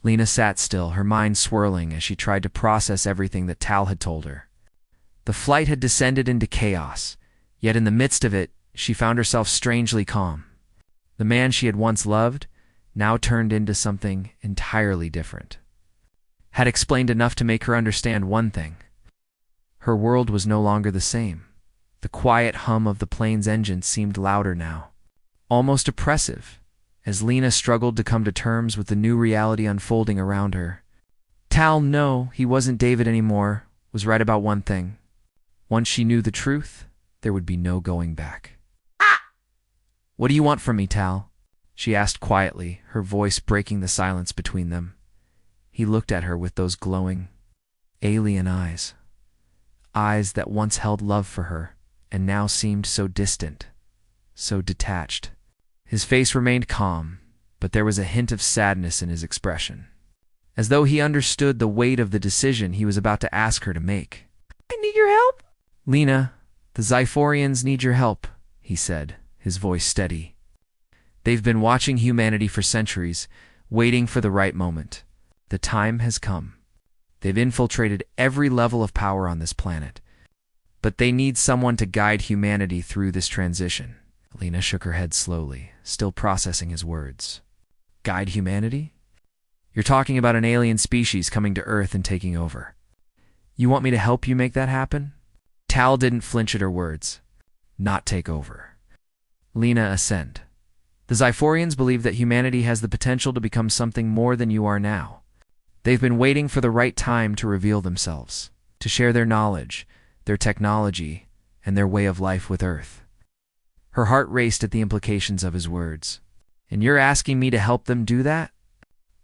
Lena sat still, her mind swirling as she tried to process everything that Tal had told her. The flight had descended into chaos, yet in the midst of it, she found herself strangely calm. The man she had once loved now turned into something entirely different. Had explained enough to make her understand one thing. Her world was no longer the same. The quiet hum of the plane's engine seemed louder now, almost oppressive, as Lena struggled to come to terms with the new reality unfolding around her. Tal, no, he wasn't David anymore, was right about one thing. Once she knew the truth, there would be no going back. "What do you want from me, Tal?" she asked quietly, her voice breaking the silence between them. He looked at her with those glowing, alien eyes. Eyes that once held love for her, and now seemed so distant, so detached. His face remained calm, but there was a hint of sadness in his expression, as though he understood the weight of the decision he was about to ask her to make. "I need your help." "Lena, the Zyphorians need your help," he said, his voice steady. "They've been watching humanity for centuries, waiting for the right moment. The time has come. They've infiltrated every level of power on this planet, but they need someone to guide humanity through this transition." Lena shook her head slowly, still processing his words. "Guide humanity? You're talking about an alien species coming to Earth and taking over. You want me to help you make that happen?" Tal didn't flinch at her words. "Not take over." Lena assented. "The Zyphorians believe that humanity has the potential to become something more than you are now. They've been waiting for the right time to reveal themselves, to share their knowledge, their technology, and their way of life with Earth." Her heart raced at the implications of his words. "And you're asking me to help them do that?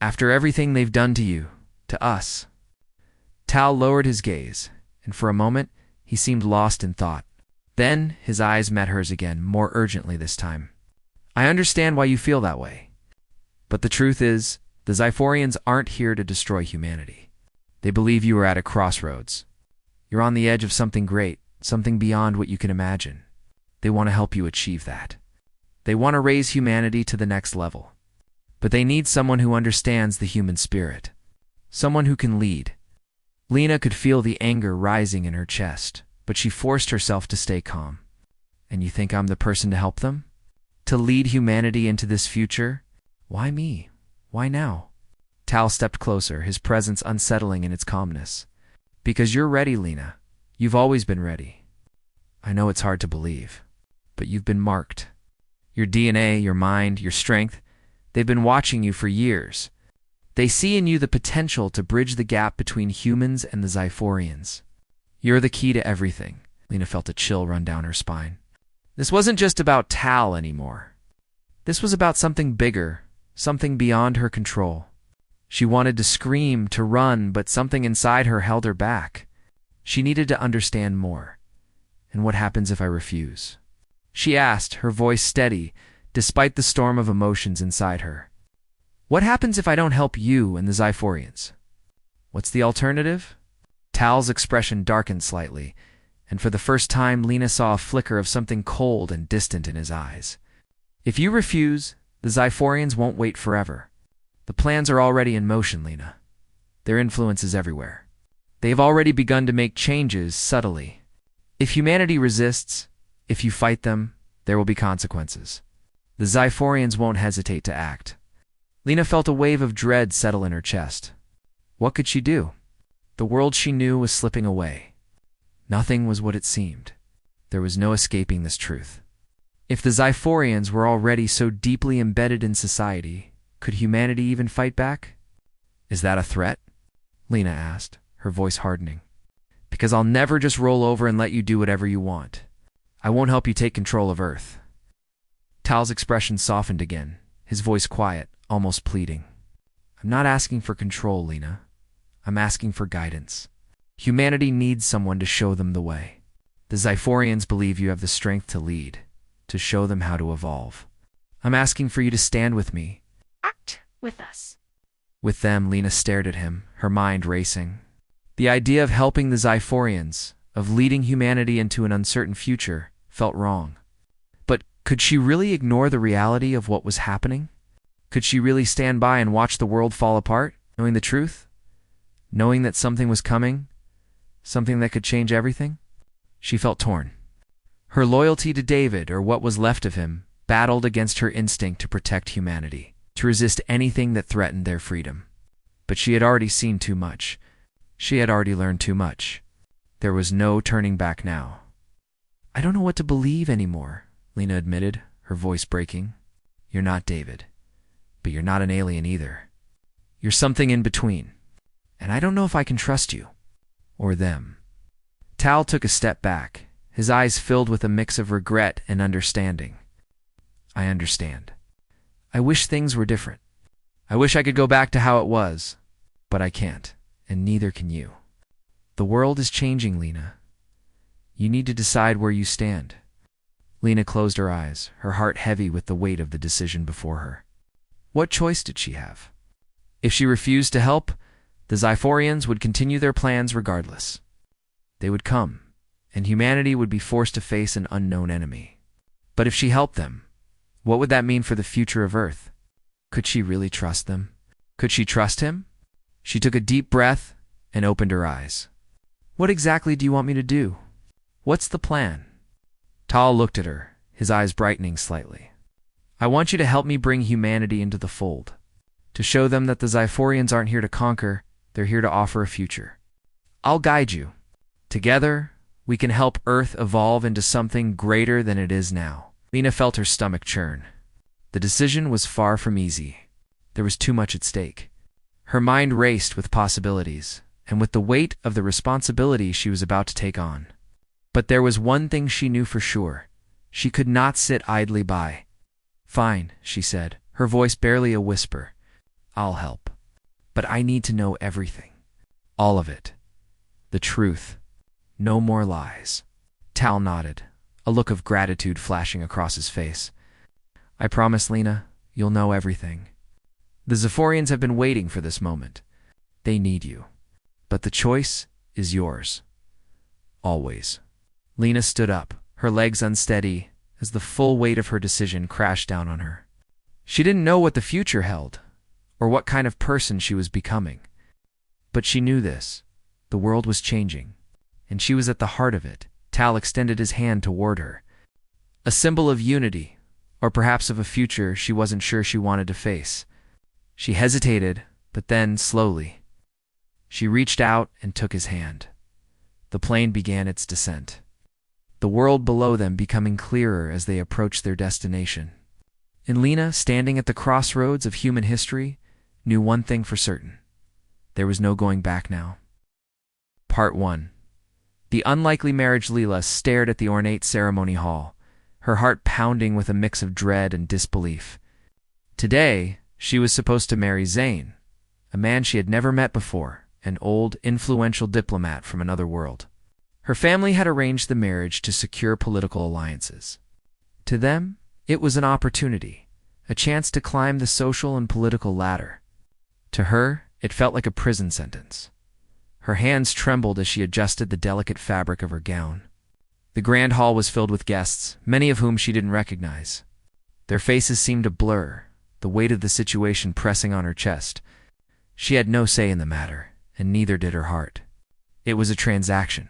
After everything they've done to you, to us?" Tal lowered his gaze, and for a moment he seemed lost in thought. Then his eyes met hers again, more urgently this time. "I understand why you feel that way. But the truth is, the Zyphorians aren't here to destroy humanity. They believe you are at a crossroads. You're on the edge of something great, something beyond what you can imagine. They want to help you achieve that. They want to raise humanity to the next level. But they need someone who understands the human spirit. Someone who can lead." Lena could feel the anger rising in her chest, but she forced herself to stay calm. "And you think I'm the person to help them? To lead humanity into this future? Why me? Why now?" Tal stepped closer, his presence unsettling in its calmness. "Because you're ready, Lena. You've always been ready. I know it's hard to believe, but you've been marked. Your DNA, your mind, your strength, they've been watching you for years. They see in you the potential to bridge the gap between humans and the Zyphorians. You're the key to everything." Lena felt a chill run down her spine. This wasn't just about Tal anymore. This was about something bigger, something beyond her control. She wanted to scream, to run, but something inside her held her back. She needed to understand more. "And what happens if I refuse?" she asked, her voice steady, despite the storm of emotions inside her. "What happens if I don't help you and the Zyphorians? What's the alternative?" Tal's expression darkened slightly, and for the first time Lena saw a flicker of something cold and distant in his eyes. "If you refuse, the Zyphorians won't wait forever. The plans are already in motion, Lena. Their influence is everywhere. They have already begun to make changes subtly. If humanity resists, if you fight them, there will be consequences. The Zyphorians won't hesitate to act." Lena felt a wave of dread settle in her chest. What could she do? The world she knew was slipping away. Nothing was what it seemed. There was no escaping this truth. If the Zyphorians were already so deeply embedded in society, could humanity even fight back? "Is that a threat?" Lena asked, her voice hardening. "Because I'll never just roll over and let you do whatever you want. I won't help you take control of Earth." Tal's expression softened again, his voice quiet, almost pleading. "I'm not asking for control, Lena. I'm asking for guidance. Humanity needs someone to show them the way. The Zyphorians believe you have the strength to lead, to show them how to evolve. I'm asking for you to stand with me." "Act with us." With them, Lena stared at him, her mind racing. The idea of helping the Zyphorians, of leading humanity into an uncertain future, felt wrong. But could she really ignore the reality of what was happening? Could she really stand by and watch the world fall apart? Knowing the truth? Knowing that something was coming? Something that could change everything? She felt torn. Her loyalty to David, or what was left of him, battled against her instinct to protect humanity, to resist anything that threatened their freedom. But she had already seen too much. She had already learned too much. There was no turning back now. "I don't know what to believe anymore," Lena admitted, her voice breaking. "You're not David, but you're not an alien either. You're something in between, and I don't know if I can trust you, or them." Tal took a step back, his eyes filled with a mix of regret and understanding. "I understand. I wish things were different. I wish I could go back to how it was, but I can't, and neither can you. The world is changing, Lena. You need to decide where you stand." Lena closed her eyes, her heart heavy with the weight of the decision before her. What choice did she have? If she refused to help, the Zyphorians would continue their plans regardless. They would come, and humanity would be forced to face an unknown enemy. But if she helped them, what would that mean for the future of Earth? Could she really trust them? Could she trust him? She took a deep breath and opened her eyes. "What exactly do you want me to do? What's the plan?" Tal looked at her, his eyes brightening slightly. "I want you to help me bring humanity into the fold, to show them that the Zyphorians aren't here to conquer, they're here to offer a future. I'll guide you. Together, we can help Earth evolve into something greater than it is now." Lena felt her stomach churn. The decision was far from easy. There was too much at stake. Her mind raced with possibilities, and with the weight of the responsibility she was about to take on. But there was one thing she knew for sure. She could not sit idly by. "Fine," she said, her voice barely a whisper. "I'll help. But I need to know everything. All of it. The truth. No more lies." Tal nodded, a look of gratitude flashing across his face. "I promise, Lena, you'll know everything. The Zyphorians have been waiting for this moment. They need you. But the choice is yours. Always." Lena stood up, her legs unsteady, as the full weight of her decision crashed down on her. She didn't know what the future held, or what kind of person she was becoming. But she knew this. The world was changing, and she was at the heart of it. Tal extended his hand toward her. A symbol of unity, or perhaps of a future she wasn't sure she wanted to face. She hesitated, but then, slowly, she reached out and took his hand. The plane began its descent, the world below them becoming clearer as they approached their destination. And Lena, standing at the crossroads of human history, knew one thing for certain. There was no going back now. Part 1. The unlikely marriage. Leela stared at the ornate ceremony hall, her heart pounding with a mix of dread and disbelief. Today, she was supposed to marry Zane, a man she had never met before, an old, influential diplomat from another world. Her family had arranged the marriage to secure political alliances. To them, it was an opportunity, a chance to climb the social and political ladder. To her, it felt like a prison sentence. Her hands trembled as she adjusted the delicate fabric of her gown. The grand hall was filled with guests, many of whom she didn't recognize. Their faces seemed a blur, the weight of the situation pressing on her chest. She had no say in the matter, and neither did her heart. It was a transaction,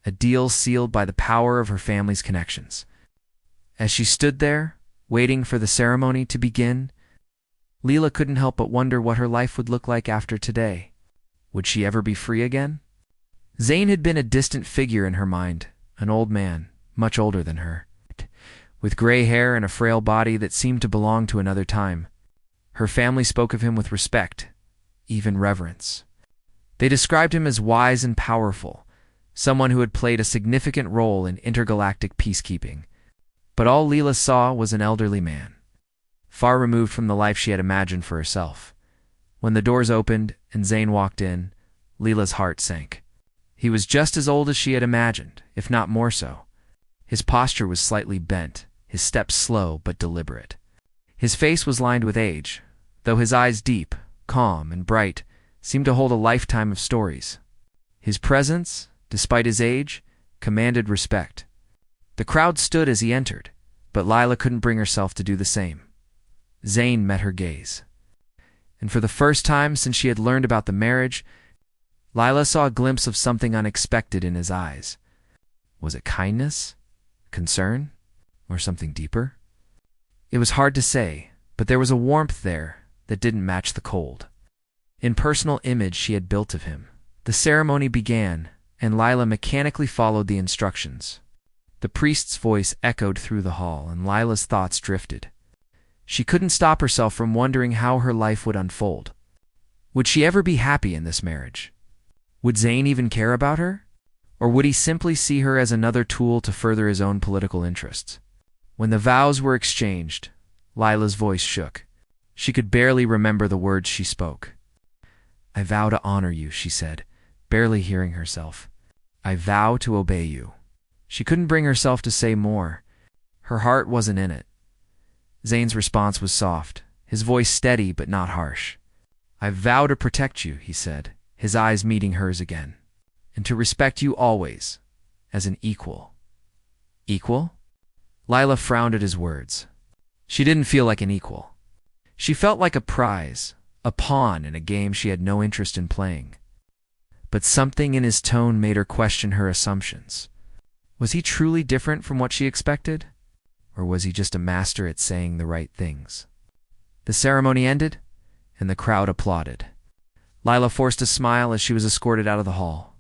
a deal sealed by the power of her family's connections. As she stood there, waiting for the ceremony to begin, Leela couldn't help but wonder what her life would look like after today. Would she ever be free again? Zane had been a distant figure in her mind, an old man, much older than her, with gray hair and a frail body that seemed to belong to another time. Her family spoke of him with respect, even reverence. They described him as wise and powerful, someone who had played a significant role in intergalactic peacekeeping. But all Leela saw was an elderly man, far removed from the life she had imagined for herself. When the doors opened and Zane walked in, Leela's heart sank. He was just as old as she had imagined, if not more so. His posture was slightly bent, his steps slow but deliberate. His face was lined with age, though his eyes, deep, calm, and bright, seemed to hold a lifetime of stories. His presence, despite his age, commanded respect. The crowd stood as he entered, but Lila couldn't bring herself to do the same. Zane met her gaze. And for the first time since she had learned about the marriage, Lila saw a glimpse of something unexpected in his eyes. Was it kindness, concern, or something deeper? It was hard to say, but there was a warmth there that didn't match the cold. Impersonal image she had built of him. The ceremony began, and Lila mechanically followed the instructions. The priest's voice echoed through the hall, and Lila's thoughts drifted. She couldn't stop herself from wondering how her life would unfold. Would she ever be happy in this marriage? Would Zane even care about her? Or would he simply see her as another tool to further his own political interests? When the vows were exchanged, Lila's voice shook. She could barely remember the words she spoke. "I vow to honor you," she said, barely hearing herself. "I vow to obey you." She couldn't bring herself to say more. Her heart wasn't in it. Zane's response was soft, his voice steady but not harsh. "I vow to protect you," he said, his eyes meeting hers again, "and to respect you always, as an equal." Equal? Lila frowned at his words. She didn't feel like an equal. She felt like a prize, a pawn in a game she had no interest in playing. But something in his tone made her question her assumptions. Was he truly different from what she expected? Or was he just a master at saying the right things? The ceremony ended, and the crowd applauded. Lila forced a smile as she was escorted out of the hall.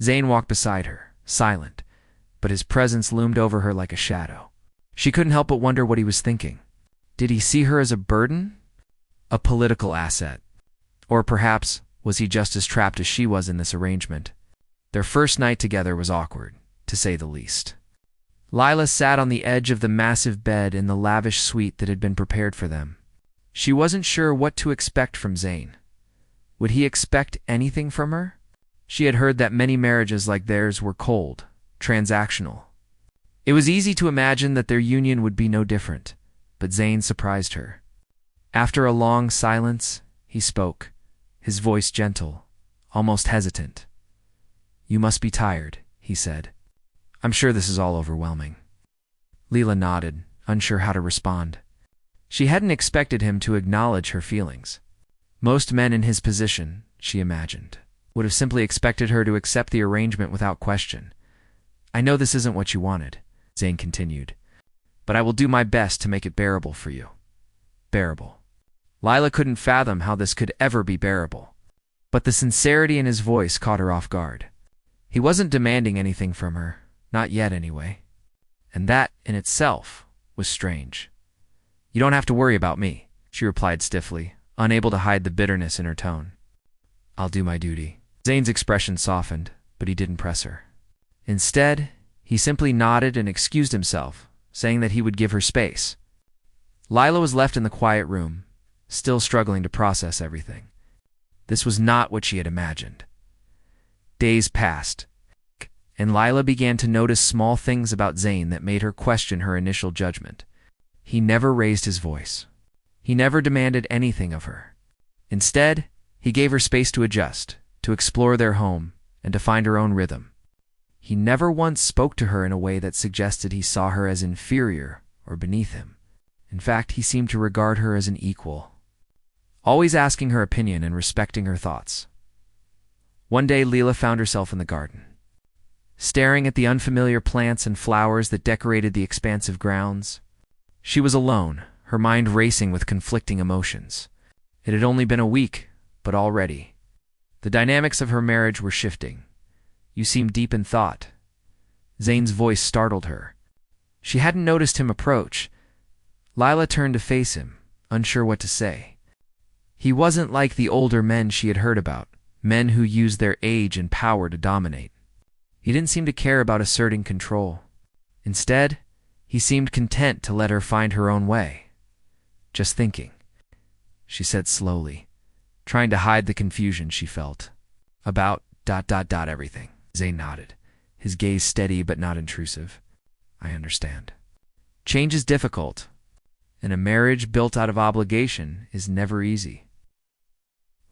Zane walked beside her, silent, but his presence loomed over her like a shadow. She couldn't help but wonder what he was thinking. Did he see her as a burden? A political asset? Or perhaps was he just as trapped as she was in this arrangement? Their first night together was awkward, to say the least. Lila sat on the edge of the massive bed in the lavish suite that had been prepared for them. She wasn't sure what to expect from Zane. Would he expect anything from her? She had heard that many marriages like theirs were cold, transactional. It was easy to imagine that their union would be no different, but Zane surprised her. After a long silence, he spoke, his voice gentle, almost hesitant. "You must be tired," he said. "I'm sure this is all overwhelming." Lila nodded, unsure how to respond. She hadn't expected him to acknowledge her feelings. Most men in his position, she imagined, would have simply expected her to accept the arrangement without question. "I know this isn't what you wanted," Zane continued, "but I will do my best to make it bearable for you." Bearable. Lila couldn't fathom how this could ever be bearable. But the sincerity in his voice caught her off guard. He wasn't demanding anything from her, not yet anyway. And that, in itself, was strange. "You don't have to worry about me," she replied stiffly, unable to hide the bitterness in her tone. "I'll do my duty." Zane's expression softened, but he didn't press her. Instead, he simply nodded and excused himself, saying that he would give her space. Lila was left in the quiet room, still struggling to process everything. This was not what she had imagined. Days passed, and Lila began to notice small things about Zane that made her question her initial judgment. He never raised his voice. He never demanded anything of her. Instead, he gave her space to adjust, to explore their home, and to find her own rhythm. He never once spoke to her in a way that suggested he saw her as inferior or beneath him. In fact, he seemed to regard her as an equal, always asking her opinion and respecting her thoughts. One day, Lila found herself in the garden, staring at the unfamiliar plants and flowers that decorated the expansive grounds. She was alone, her mind racing with conflicting emotions. It had only been a week, but already the dynamics of her marriage were shifting. "You seem deep in thought." Zane's voice startled her. She hadn't noticed him approach. Lila turned to face him, unsure what to say. He wasn't like the older men she had heard about, men who used their age and power to dominate. He didn't seem to care about asserting control. Instead, he seemed content to let her find her own way. "Just thinking," she said slowly, trying to hide the confusion she felt. "About ... everything." Zane nodded, his gaze steady but not intrusive. "I understand. Change is difficult, and a marriage built out of obligation is never easy."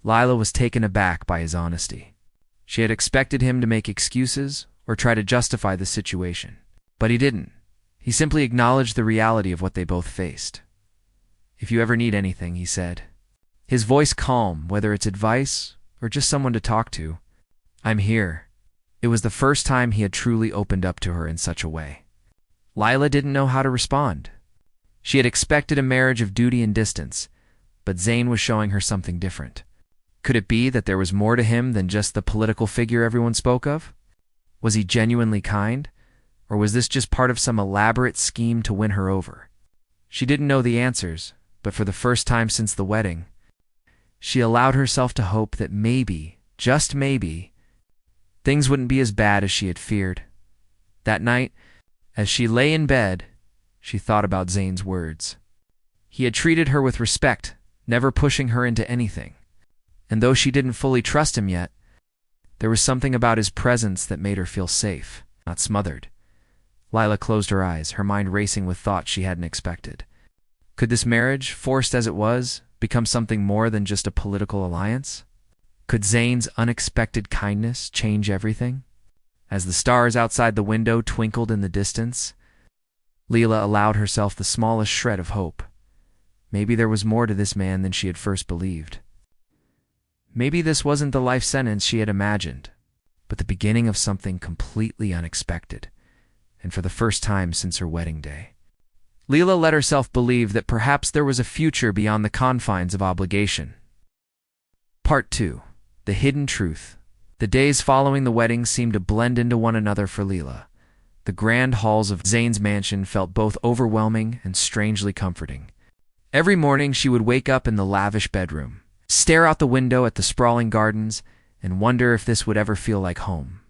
Lila was taken aback by his honesty. She had expected him to make excuses or try to justify the situation, but he didn't. He simply acknowledged the reality of what they both faced. "If you ever need anything," he said, his voice calm, whether it's advice or just someone to talk to. "I'm here." It was the first time he had truly opened up to her in such a way. Lila didn't know how to respond. She had expected a marriage of duty and distance, but Zayn was showing her something different. Could it be that there was more to him than just the political figure everyone spoke of? Was he genuinely kind? Or was this just part of some elaborate scheme to win her over? She didn't know the answers, but for the first time since the wedding, she allowed herself to hope that maybe, just maybe, things wouldn't be as bad as she had feared. That night, as she lay in bed, she thought about Zayn's words. He had treated her with respect, never pushing her into anything. And though she didn't fully trust him yet, there was something about his presence that made her feel safe, not smothered. Lila closed her eyes, her mind racing with thoughts she hadn't expected. Could this marriage, forced as it was, become something more than just a political alliance? Could Zayn's unexpected kindness change everything? As the stars outside the window twinkled in the distance, Lila allowed herself the smallest shred of hope. Maybe there was more to this man than she had first believed. Maybe this wasn't the life sentence she had imagined, but the beginning of something completely unexpected, and for the first time since her wedding day. Lila let herself believe that perhaps there was a future beyond the confines of obligation. Part 2. The Hidden Truth. The days following the wedding seemed to blend into one another for Lila. The grand halls of Zayn's mansion felt both overwhelming and strangely comforting. Every morning she would wake up in the lavish bedroom, stare out the window at the sprawling gardens, and wonder if this would ever feel like home.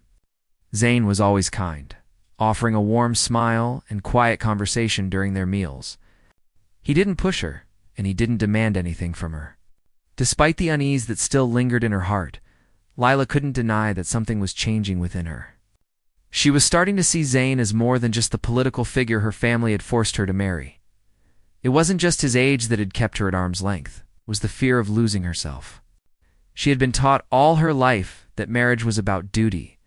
Zayn was always kind, offering a warm smile and quiet conversation during their meals. He didn't push her, and he didn't demand anything from her. Despite the unease that still lingered in her heart, Lila couldn't deny that something was changing within her. She was starting to see Zayn as more than just the political figure her family had forced her to marry. It wasn't just his age that had kept her at arm's length, it was the fear of losing herself. She had been taught all her life that marriage was about duty,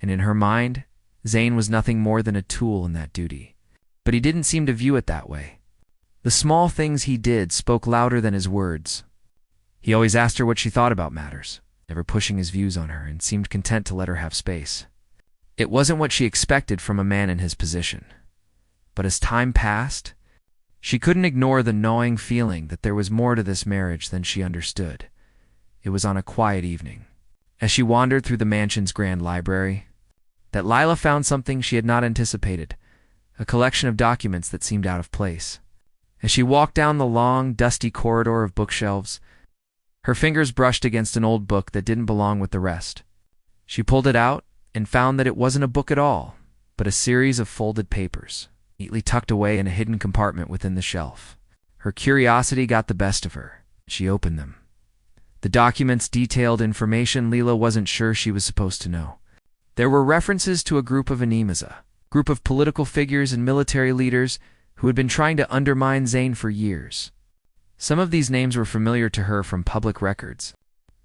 and in her mind, Zayn was nothing more than a tool in that duty. But he didn't seem to view it that way. The small things he did spoke louder than his words. He always asked her what she thought about matters, never pushing his views on her, and seemed content to let her have space. It wasn't what she expected from a man in his position. But as time passed, she couldn't ignore the gnawing feeling that there was more to this marriage than she understood. It was on a quiet evening, as she wandered through the mansion's grand library, that Lila found something she had not anticipated, a collection of documents that seemed out of place. As she walked down the long, dusty corridor of bookshelves, her fingers brushed against an old book that didn't belong with the rest. She pulled it out and found that it wasn't a book at all, but a series of folded papers, neatly tucked away in a hidden compartment within the shelf. Her curiosity got the best of her. She opened them. The documents detailed information Lila wasn't sure she was supposed to know. There were references to a group of Animeza, group of political figures and military leaders who had been trying to undermine Zayn for years. Some of these names were familiar to her from public records.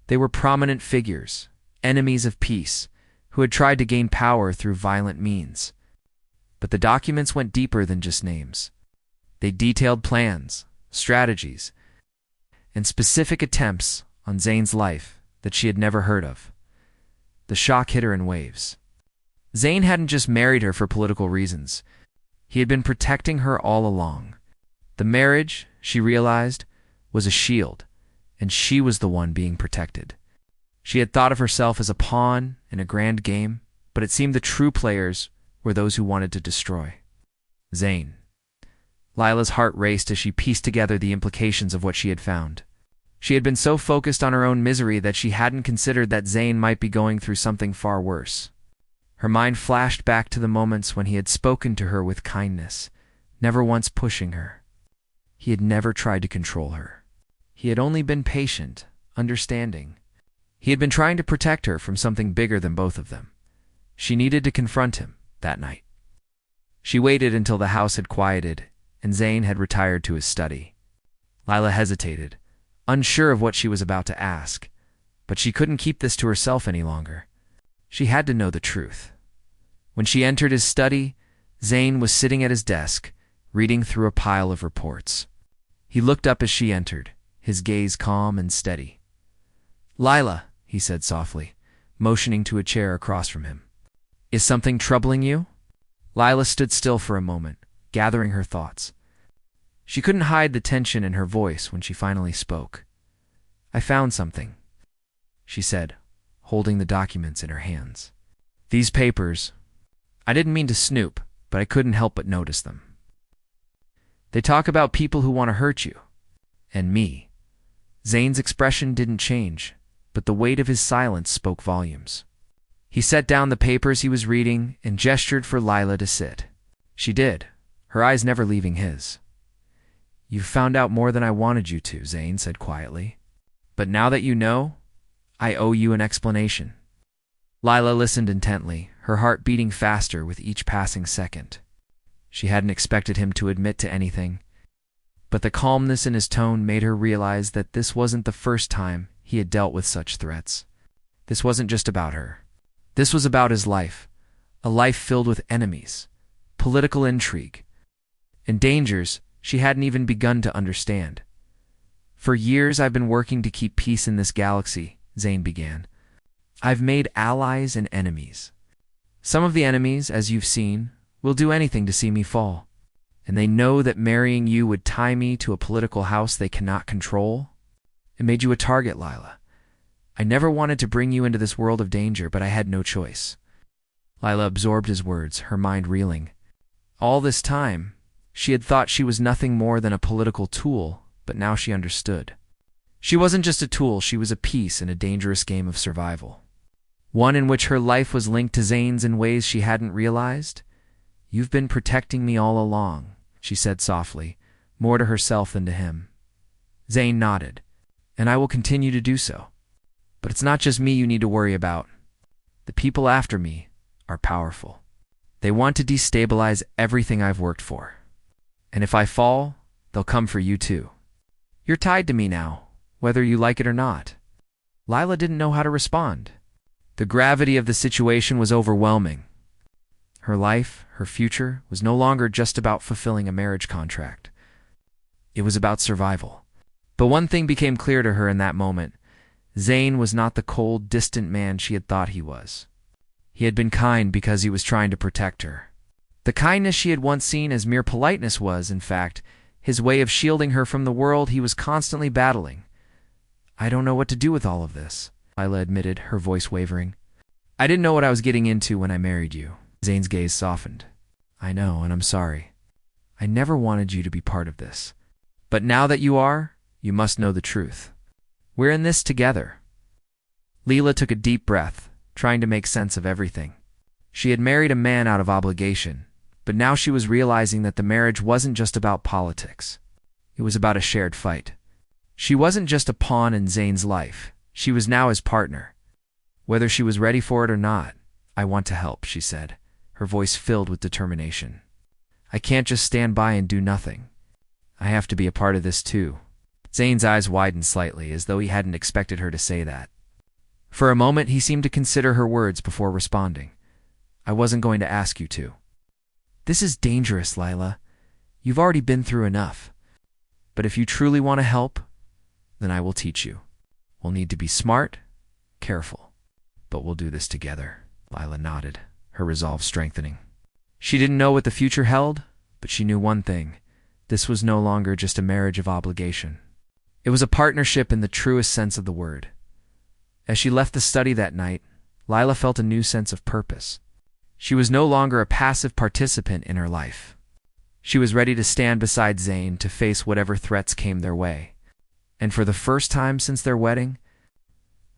They were prominent figures, enemies of peace, who had tried to gain power through violent means. But the documents went deeper than just names. They detailed plans, strategies, and specific attempts on Zayn's life that she had never heard of. The shock hit her in waves. Zayn hadn't just married her for political reasons. He had been protecting her all along. The marriage, she realized, was a shield, and she was the one being protected. She had thought of herself as a pawn in a grand game, but it seemed the true players were those who wanted to destroy Zayn. Lila's heart raced as she pieced together the implications of what she had found. She had been so focused on her own misery that she hadn't considered that Zayn might be going through something far worse. Her mind flashed back to the moments when he had spoken to her with kindness, never once pushing her. He had never tried to control her. He had only been patient, understanding. He had been trying to protect her from something bigger than both of them. She needed to confront him that night. She waited until the house had quieted and Zayn had retired to his study. Lila hesitated, unsure of what she was about to ask, but she couldn't keep this to herself any longer. She had to know the truth. When she entered his study, Zayn was sitting at his desk, reading through a pile of reports. He looked up as she entered, his gaze calm and steady. "Lila," he said softly, motioning to a chair across from him. "Is something troubling you?" Lila stood still for a moment, gathering her thoughts. She couldn't hide the tension in her voice when she finally spoke. "I found something," she said, holding the documents in her hands. "These papers, I didn't mean to snoop, but I couldn't help but notice them. They talk about people who want to hurt you. And me." Zane's expression didn't change, but the weight of his silence spoke volumes. He set down the papers he was reading and gestured for Lila to sit. She did, her eyes never leaving his. "You've found out more than I wanted you to," Zane said quietly. "But now that you know, I owe you an explanation." Lila listened intently, her heart beating faster with each passing second. She hadn't expected him to admit to anything, but the calmness in his tone made her realize that this wasn't the first time he had dealt with such threats. This wasn't just about her. This was about his life, a life filled with enemies, political intrigue, and dangers she hadn't even begun to understand. "For years I've been working to keep peace in this galaxy," Zane began. "I've made allies and enemies. Some of the enemies, as you've seen, will do anything to see me fall. And they know that marrying you would tie me to a political house they cannot control. It made you a target, Lila. I never wanted to bring you into this world of danger, but I had no choice." Lila absorbed his words, her mind reeling. All this time, she had thought she was nothing more than a political tool, but now she understood. She wasn't just a tool, she was a piece in a dangerous game of survival. One in which her life was linked to Zane's in ways she hadn't realized. "You've been protecting me all along," she said softly, more to herself than to him. Zane nodded. "And I will continue to do so. But it's not just me you need to worry about. The people after me are powerful. They want to destabilize everything I've worked for. And if I fall, they'll come for you too. You're tied to me now, whether you like it or not." Lila didn't know how to respond. The gravity of the situation was overwhelming. Her life, her future, was no longer just about fulfilling a marriage contract. It was about survival. But one thing became clear to her in that moment. Zane was not the cold, distant man she had thought he was. He had been kind because he was trying to protect her. The kindness she had once seen as mere politeness was, in fact, his way of shielding her from the world he was constantly battling. "I don't know what to do with all of this," Lila admitted, her voice wavering. "I didn't know what I was getting into when I married you." Zane's gaze softened. "I know, and I'm sorry. I never wanted you to be part of this. But now that you are, you must know the truth. We're in this together." Lila took a deep breath, trying to make sense of everything. She had married a man out of obligation, but now she was realizing that the marriage wasn't just about politics. It was about a shared fight. She wasn't just a pawn in Zane's life. She was now his partner. Whether she was ready for it or not, "I want to help," she said, her voice filled with determination. "I can't just stand by and do nothing. I have to be a part of this too." Zane's eyes widened slightly, as though he hadn't expected her to say that. For a moment, he seemed to consider her words before responding. "I wasn't going to ask you to." "This is dangerous, Lila. You've already been through enough. But if you truly want to help, then I will teach you. We'll need to be smart, careful, but we'll do this together." Lila nodded, her resolve strengthening. She didn't know what the future held, but she knew one thing. This was no longer just a marriage of obligation. It was a partnership in the truest sense of the word. As she left the study that night, Lila felt a new sense of purpose. She was no longer a passive participant in her life. She was ready to stand beside Zane to face whatever threats came their way. And for the first time since their wedding,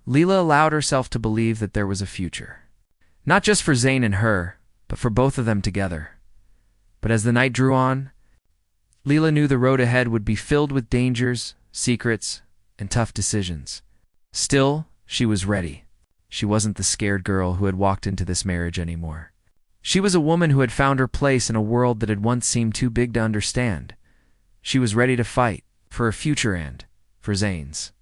Lila allowed herself to believe that there was a future. Not just for Zane and her, but for both of them together. But as the night drew on, Lila knew the road ahead would be filled with dangers, secrets, and tough decisions. Still, she was ready. She wasn't the scared girl who had walked into this marriage anymore. She was a woman who had found her place in a world that had once seemed too big to understand. She was ready to fight, for her future and for Zane's.